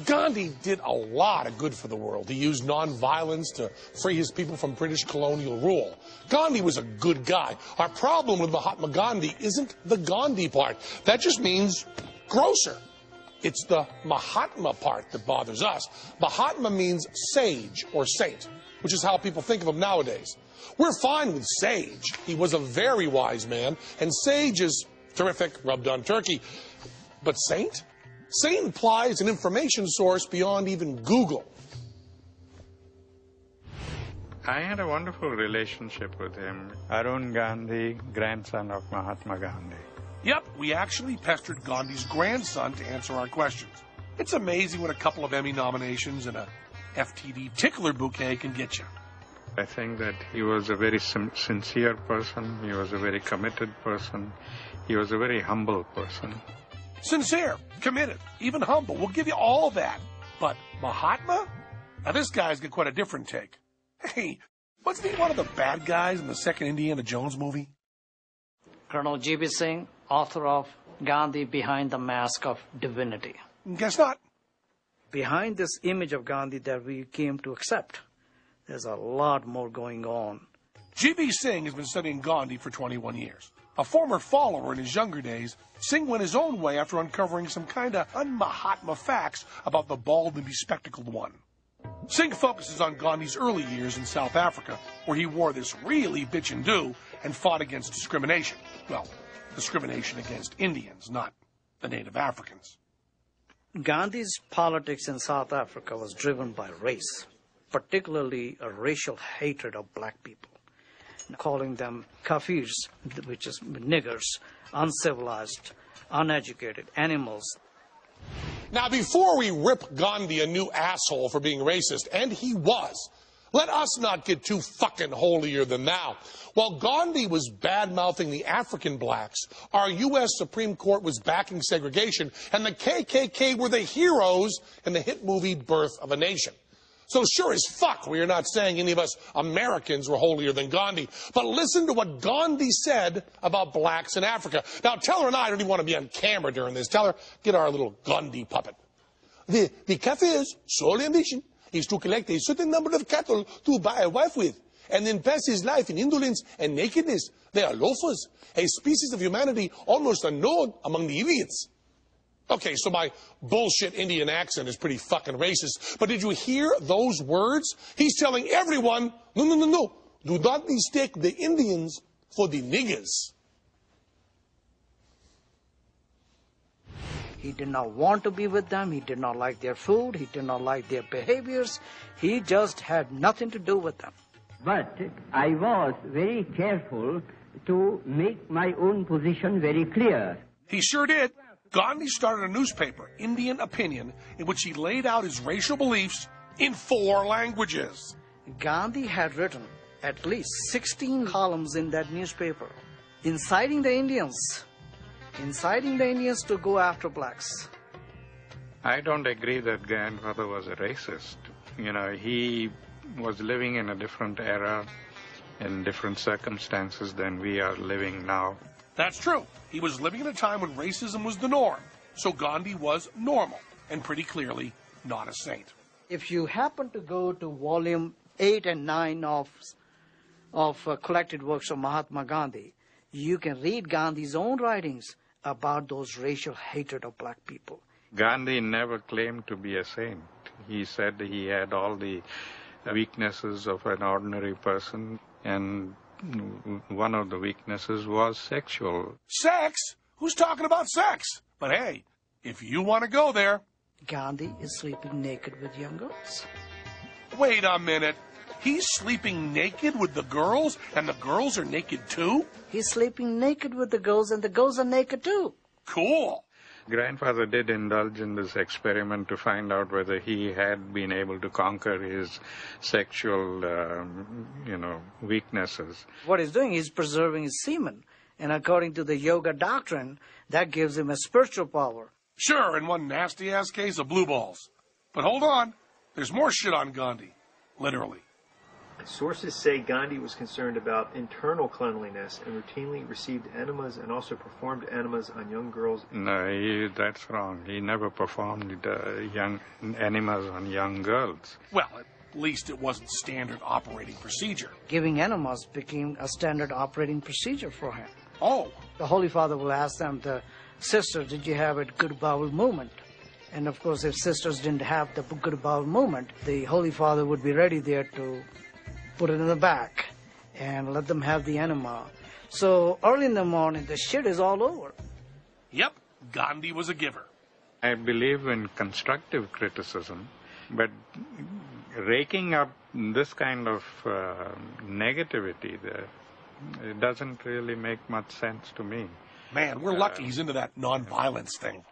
Gandhi did a lot of good for the world. He used nonviolence to free his people from British colonial rule. Gandhi was a good guy. Our problem with Mahatma Gandhi isn't the Gandhi part. That just means grosser. It's the Mahatma part that bothers us. Mahatma means sage or saint, which is how people think of him nowadays. We're fine with sage. He was a very wise man, and sage is terrific, rubbed on turkey. But saint? Saint implies an information source beyond even Google. I had a wonderful relationship with him. Arun Gandhi, grandson of Mahatma Gandhi. Yep, we actually pestered Gandhi's grandson to answer our questions. It's amazing what a couple of Emmy nominations and a FTD tickler bouquet can get you. I think that he was a very sincere person. He was a very committed person. He was a very humble person. Sincere, committed, even humble. We'll give you all that. But Mahatma? Now this guy's got quite a different take. Hey, wasn't he one of the bad guys in the second Indiana Jones movie? Colonel G.B. Singh, author of Gandhi Behind the Mask of Divinity. Guess not. Behind this image of Gandhi that we came to accept, there's a lot more going on. G.B. Singh has been studying Gandhi for 21 years. A former follower in his younger days, Singh went his own way after uncovering some kind of un-Mahatma facts about the bald and bespectacled one. Singh focuses on Gandhi's early years in South Africa, where he wore this really bitchin' and fought against discrimination. Well, discrimination against Indians, not the native Africans. Gandhi's politics in South Africa was driven by race, particularly a racial hatred of black people, calling them kafirs, which is niggers, uncivilized, uneducated, animals. Now, before we rip Gandhi a new asshole for being racist, and he was, let us not get too fucking holier than thou. While Gandhi was bad-mouthing the African blacks, our U.S. Supreme Court was backing segregation, and the KKK were the heroes in the hit movie Birth of a Nation. So sure as fuck, we are not saying any of us Americans were holier than Gandhi. But listen to what Gandhi said about blacks in Africa. Now, tell her and I don't even want to be on camera during this. Tell her, get our little Gandhi puppet. The Kafir's sole ambition is to collect a certain number of cattle to buy a wife with, and then pass his life in indolence and nakedness. They are loafers, a species of humanity almost unknown among the idiots. Okay, so my bullshit Indian accent is pretty fucking racist, but did you hear those words? He's telling everyone, no, do not mistake the Indians for the niggers. He did not want to be with them. He did not like their food. He did not like their behaviors. He just had nothing to do with them. But I was very careful to make my own position very clear. He sure did. Gandhi started a newspaper, Indian Opinion, in which he laid out his racial beliefs in 4 languages. Gandhi had written at least 16 columns in that newspaper, inciting the Indians to go after blacks. I don't agree that grandfather was a racist. You know, he was living in a different era, in different circumstances than we are living now. That's true. He was living in a time when racism was the norm. So Gandhi was normal and pretty clearly not a saint. If you happen to go to volume 8 and 9 of collected works of Mahatma Gandhi, you can read Gandhi's own writings about those racial hatred of black people. Gandhi never claimed to be a saint. He said he had all the weaknesses of an ordinary person, and one of the weaknesses was sexual. Sex? Who's talking about sex? But hey, if you want to go there... Gandhi is sleeping naked with young girls. Wait a minute. He's sleeping naked with the girls, and the girls are naked too? He's sleeping naked with the girls, and the girls are naked too. Cool. Grandfather did indulge in this experiment to find out whether he had been able to conquer his sexual, weaknesses. What he's doing is preserving his semen. And according to the yoga doctrine, that gives him a spiritual power. Sure, in one nasty-ass case of blue balls. But hold on. There's more shit on Gandhi. Literally. Sources say Gandhi was concerned about internal cleanliness and routinely received enemas and also performed enemas on young girls. No, that's wrong. He never performed young enemas on young girls. Well, at least it wasn't standard operating procedure. Giving enemas became a standard operating procedure for him. Oh. The Holy Father will ask them, the sisters, did you have a good bowel movement? And of course, if sisters didn't have the good bowel movement, the Holy Father would be ready there to put it in the back and let them have the enema. So early in the morning, the shit is all over. Yep, Gandhi was a giver. I believe in constructive criticism, but raking up this kind of negativity there, it doesn't really make much sense to me. Man, we're lucky he's into that nonviolence thing.